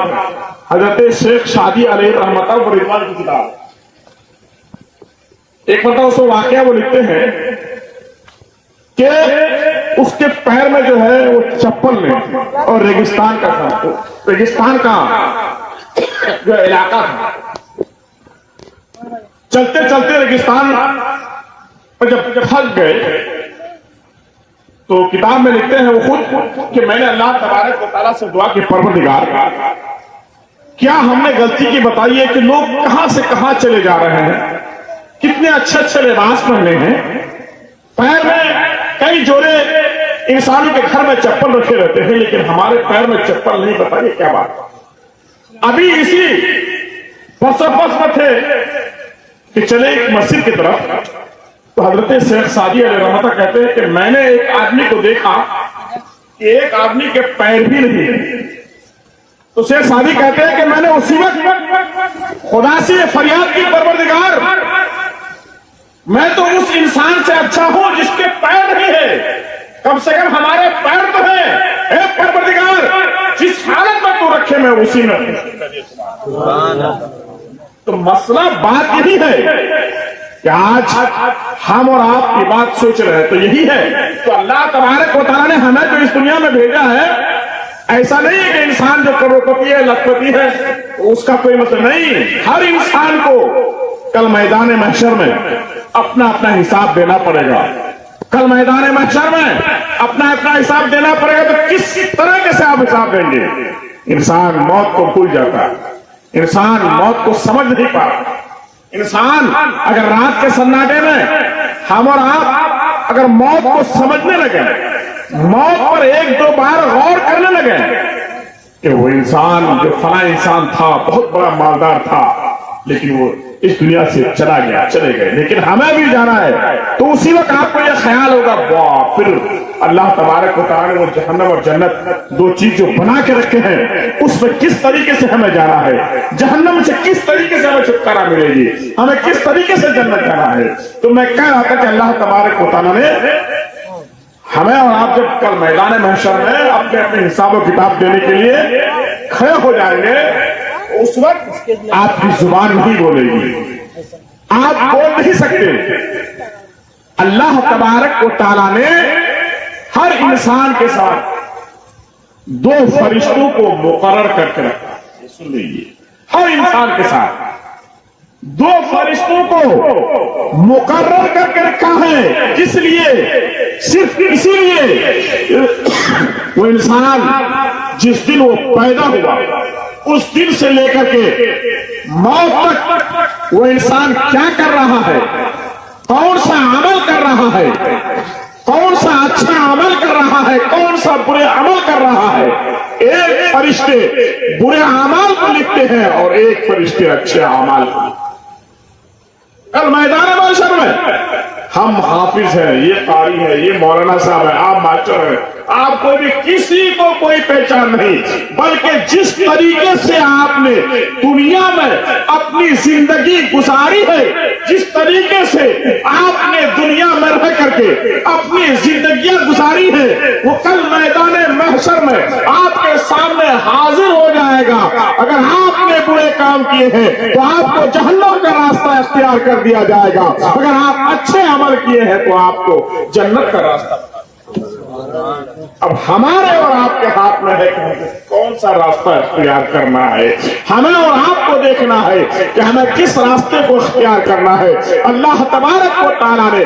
حضرت شیخ شادی علیہ رحمتہ و رضوان کی کتاب. ایک مرتبہ اس واقعہ وہ لکھتے ہیں کہ اس کے پیر میں جو ہے وہ چپل نہیں, اور ریگستان کا جو علاقہ تھا. چلتے چلتے ریگستان پر جب تھک گئے تو کتاب میں لکھتے ہیں وہ خود کہ میں نے اللہ تبارک و تعالیٰ سے دعا کی, پروردگار کیا ہم نے غلطی کی بتائی ہے کہ لوگ کہاں سے کہاں چلے جا رہے ہیں, کتنے اچھے اچھے لباس پہنے ہیں, پیر میں کئی جوڑے انسانوں کے گھر میں چپل رکھے رہتے ہیں, لیکن ہمارے پیر میں چپل نہیں. بتائیے کیا بات. ابھی اسی پس میں تھے کہ چلے ایک مسجد کی طرف, تو حضرت شیخ سعدی علیہ رحمتہ کہتے ہیں کہ میں نے ایک آدمی کو دیکھا کہ ایک آدمی کے پیر بھی نہیں. تو شیخ سعدی کہتے ہیں کہ میں نے اسی وقت خدا سے فریاد کی, پروردگار میں تو اس انسان سے اچھا ہوں جس کے پیر نہیں ہے, کم سے کم ہمارے پیر تو ہیں. اے پروردگار, جس حالت میں تو رکھے میں اسی میں. تو مسئلہ بات یہی ہے کہ آج ہم اور آپ کی بات سوچ رہے ہیں تو یہی ہے. تو اللہ تبارک و تعالیٰ نے ہمیں جو اس دنیا میں بھیجا ہے, ایسا نہیں ہے کہ انسان جو کروڑپتی ہے, لکھپتی ہے, اس کا کوئی مطلب نہیں. ہر انسان کو کل میدان محشر میں اپنا اپنا حساب دینا پڑے گا. کل میدان محشر میں اپنا اپنا حساب دینا پڑے گا. تو کس طرح سے آپ حساب دیں گے؟ انسان موت کو بھول جاتا ہے, انسان موت کو سمجھ نہیں پاتا. انسان اگر رات کے سناٹے میں ہم اور آپ اگر موت کو سمجھنے لگے, موت پر ایک دو بار غور کرنے لگے کہ وہ انسان جو فلاں انسان تھا, بہت بڑا مالدار تھا, لیکن وہ اس دنیا سے چلا گیا, چلے گئے, لیکن ہمیں بھی جانا ہے. تو اسی وقت آپ کو یہ خیال ہوگا, واہ, پھر اللہ تبارک و تعالیٰ نے وہ جہنم اور جنت دو چیز جو بنا کے رکھے ہیں, اس میں کس طریقے سے ہمیں جانا ہے, جہنم سے کس طریقے سے ہمیں چھٹکارا ملے گی, ہمیں کس طریقے سے جنت جانا ہے. تو میں کہہ رہا تھا کہ اللہ تبارک و تعالیٰ نے ہمیں اور آپ جب کل میدان محشر میں اپنے اپنے حساب و کتاب دینے کے لیے کھڑے ہو جائیں گے, اس وقت آپ کی زبان نہیں بولے گی, آپ بول نہیں سکتے. اللہ تبارک و تعالیٰ نے ہر انسان کے ساتھ دو فرشتوں کو مقرر کر کے رکھا. سن لیجیے, ہر انسان کے ساتھ دو فرشتوں کو مقرر کر کے رکھا ہے. کس لیے؟ صرف اسی لیے وہ انسان جس دن وہ پیدا ہوا اس دن سے لے کر کے موت تک وہ انسان کیا کر رہا ہے، کون سا عمل کر رہا ہے، کون سا اچھا عمل کر رہا ہے، کون سا برے عمل کر رہا ہے. ایک فرشتے برے اعمال کو لکھتے ہیں اور ایک فرشتے اچھے اعمال کو لکھتے ہیں. کل میدان محشر میں ہم حافظ ہیں، یہ قاری ہے، یہ مولانا صاحب ہے، آپ ماسٹر ہیں، آپ کو بھی کسی کو کوئی پہچان نہیں، بلکہ جس طریقے سے آپ نے دنیا میں اپنی زندگی گزاری ہے، جس طریقے سے آپ نے دنیا میں رہ کر کے اپنی زندگیاں گزاری ہے، وہ کل میدان محشر میں آپ کے سامنے حاضر ہو جائے گا. اگر آپ نے برے کام کیے ہیں تو آپ کو جہنم کا راستہ اختیار کر دیا جائے گا، اگر آپ اچھے عمل کیے ہیں تو آپ کو جنت کا راستہ. اب ہمارے اور آپ کے ہاتھ میں ہے کہ کون سا راستہ اختیار کرنا ہے. ہمیں اور آپ کو دیکھنا ہے کہ ہمیں کس راستے کو اختیار کرنا ہے. اللہ تبارک و تعالیٰ نے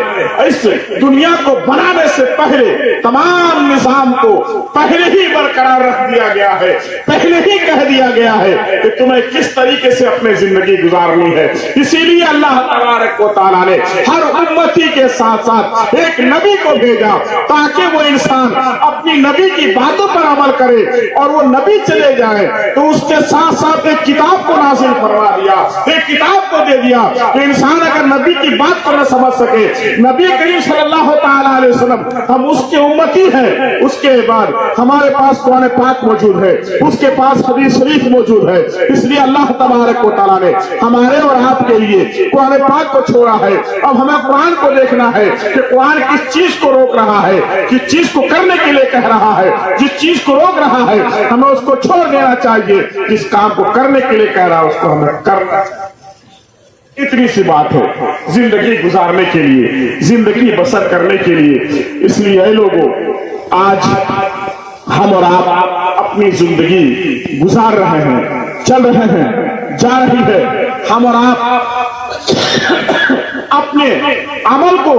اس دنیا کو بنانے سے پہلے تمام نظام کو پہلے ہی برقرار رکھ دیا گیا ہے، پہلے ہی کہہ دیا گیا ہے کہ تمہیں کس طریقے سے اپنی زندگی گزارنی ہے. اسی لیے اللہ تبارک و تعالیٰ نے ہر امتی کے ساتھ ساتھ ایک نبی کو بھیجا تاکہ وہ انسان اپنی نبی کی باتوں پر عمل کرے، اور وہ نبی چلے جائے تو اس کے ساتھ ساتھ ایک کتاب کو نازل فرما دیا، ایک کتاب کو دے دیا کہ انسان اگر نبی کی بات کو نہ سمجھ سکے، نبی کریم صلی اللہ تعالی علیہ وسلم ہم اس کے امتی ہیں، اس کے بعد ہمارے پاس قرآن پاک موجود ہے، اس کے پاس حدیث شریف موجود ہے. اس لیے اللہ تبارک و تعالیٰ نے ہمارے اور آپ کے لیے قرآن پاک کو چھوڑا ہے. اب ہمیں قرآن کو دیکھنا ہے کہ قرآن کس چیز کو روک رہا ہے، کس چیز کو کرنے کے لیے کہہ رہا ہے، جس چیز کو روک رہا ہے ہمیں اس کو چھوڑ دینا چاہیے، جس کام کو کرنے کے لیے کہہ رہا ہے اس کو ہمیں کرنا چاہیے. اتنی سی بات ہے زندگی گزارنے کے لیے، زندگی بسر کرنے کے لیے. اس لیے اے لوگوں، آج ہم اور آپ اپنی زندگی گزار رہے ہیں، چل رہے ہیں، جا رہی ہے. ہم اور آپ اپنے عمل کو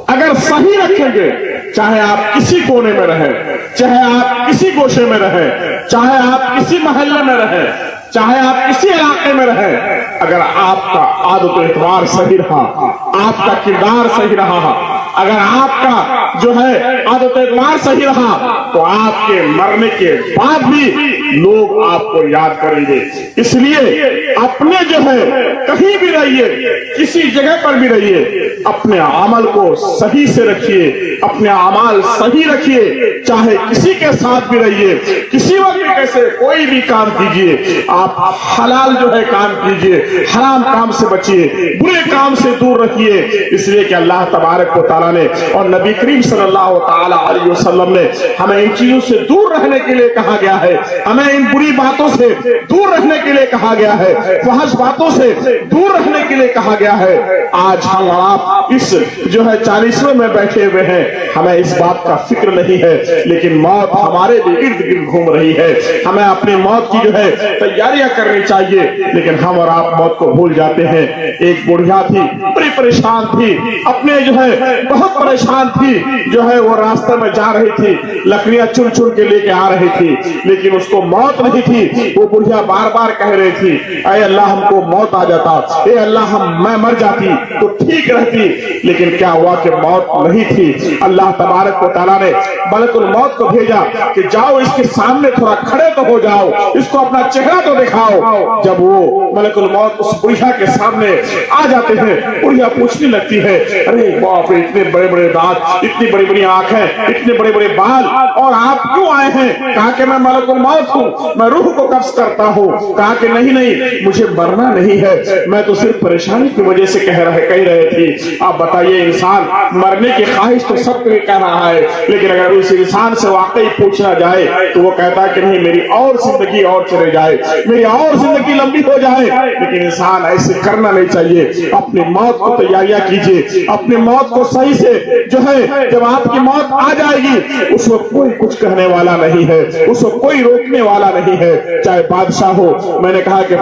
اگر صحیح رکھیں گے، چاہے آپ کسی کونے میں رہیں، چاہے آپ کسی گوشے میں رہیں، چاہے آپ کسی محلے میں رہیں، چاہے آپ کسی علاقے میں رہیں، اگر آپ کا عادت و اعتبار صحیح رہا، آپ کا کردار صحیح رہا، اگر آپ کا جو ہے عادت و اعتبار صحیح رہا، تو آپ کے مرنے کے بعد بھی لوگ آپ کو یاد کریں گے. اس لیے اپنے جو ہے کہیں بھی رہیے، کسی جگہ پر بھی رہیے، اپنے عمل کو صحیح سے رکھیے، اپنے اعمال صحیح رکھیے. چاہے کسی کے ساتھ بھی رہیے، کسی وقت بھی کیسے کوئی بھی کام کیجیے، آپ حلال جو ہے کام کیجیے، حرام کام سے بچیے، برے کام سے دور رکھیے. اس لیے کہ اللہ تبارک و تعالیٰ نے اور نبی کریم صلی اللہ تعالی علیہ وسلم نے ہمیں ان چیزوں سے دور رہنے کے لیے کہا گیا ہے، ہمیں ان بری باتوں سے دور رہنے کے لیے کہا گیا ہے، فحش باتوں سے دور رہنے کے لیے کہا گیا ہے. آج ہم اور آپ اس جو ہے 40ویں میں بیٹھے ہوئے ہیں، ہمیں اس بات کا فکر نہیں ہے، لیکن موت ہمارے بھی ارد گرد گھوم رہی ہے. ہمیں اپنی موت کی جو ہے تیاریاں کرنی چاہیے، لیکن ہم اور آپ موت کو بھول جاتے ہیں. ایک بڑھیا تھی، بڑی پریشان تھی، اپنے جو ہے بہت پریشان تھی، جو ہے وہ راستے میں جا رہی تھی، لکڑیاں چن چن کے لے کے آ رہی تھی، لیکن اس کو موت نہیں تھی. وہ بڑھیا بار بار کہہ رہی تھی، اے اللہ ہم کو موت آ جاتا، اے اللہ میں مر جاتی تو ٹھیک رہتی. لیکن کیا ہوا کہ موت نہیں تھی. اللہ تبارک و تعالیٰ نے ملک الموت کو بھیجا کہ جاؤ اس کے سامنے تھوڑا کھڑے تو ہو جاؤ، اس کو اپنا چہرہ تو دکھاؤ. جب وہ ملک الموت اس بڑھیا کے سامنے آ جاتے ہیں، بڑھیا پوچھنے لگتی ہے، ارے باپ رے، اتنے بڑے بڑے دانت، اتنی بڑی بڑی آنکھیں، اتنے بڑے بڑے بال، اور آپ کیوں آئے ہیں؟ کہا کہ میں ملک الموت ہوں، میں روح کو قبض کرتا ہوں. کہا کہ نہیں، مجھے مرنا نہیں ہے، میں تو صرف پریشانی کی وجہ سے کہہ رہے تھی. آپ بتائیے، انسان مرنے کی خواہش تو سب کو کہہ رہا ہے، لیکن اگر اس انسان سے واقعی پوچھنا جائے تو وہ کہتا ہے کہ نہیں، میری اور زندگی اور چلے جائے، میری اور زندگی لمبی ہو جائے. لیکن انسان ایسے کرنا نہیں چاہیے. اپنی موت کو تیاریاں کیجیے، اپنی موت کو صحیح سے جو ہے، جب آپ کی موت آ جائے گی اس وقت کوئی کچھ کہنے والا نہیں ہے، اس وقت کوئی روکنے والا نہیں ہے. چاہے بادشاہ ہو، میں نے کہا کہ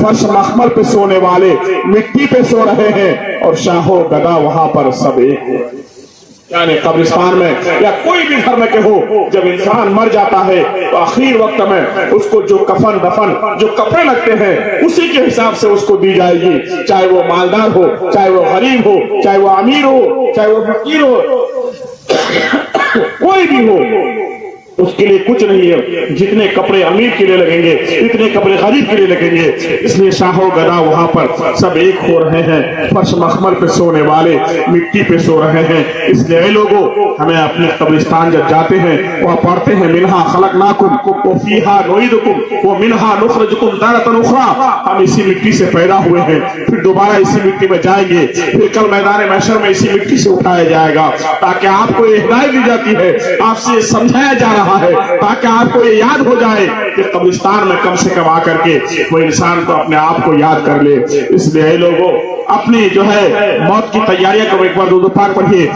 فرش مخمل پہ سونے والے مٹی پہ سو رہے ہیں، اور شاہ و گدا وہاں پر سب ایک. یعنی قبرستان میں یا کوئی بھی دھرم کے ہو، جب انسان مر جاتا ہے تو آخر وقت میں اس کو جو کفن دفن جو کپڑے لگتے ہیں اسی کے حساب سے اس کو دی جائے گی، چاہے وہ مالدار ہو، چاہے وہ غریب ہو، چاہے وہ امیر ہو، چاہے وہ فقیر ہو، کوئی بھی ہو، اس کے لیے کچھ نہیں ہے۔ جتنے کپڑے امیر کے لیے لگیں گے اتنے کپڑے غریب کے لیے لگیں گے۔ اس لیے شاہ و گدا وہاں پر سب ایک ہو رہے ہیں، فرش مخمل پہ سونے والے مٹی پہ سو رہے ہیں۔ اس لیے اے لوگوں، ہمیں اپنے قبرستان جب جاتے ہیں وہاں پڑھتے ہیں منہا خلقناکم وفیہا نعیدکم ومنہا نخرجکم تارۃ اخری، ہم اسی مٹی سے پیدا ہوئے ہیں، پھر دوبارہ اسی مٹی میں جائیں گے، پھر کل میدان محشر میں اسی مٹی سے اٹھایا جائے گا، تاکہ آپ کو یہ ہدایت دی جاتی ہے، آپ سے یہ سمجھایا جا رہا ہے، تاکہ آپ کو یہ یاد ہو جائے کہ قبرستان میں کم سے کم آ کر کے وہ انسان کو اپنے آپ کو یاد کر لے۔ اس لیے اے لوگوں، اپنی جو ہے موت کی تیاریاں کو ایک بار درود پاک پڑھیے۔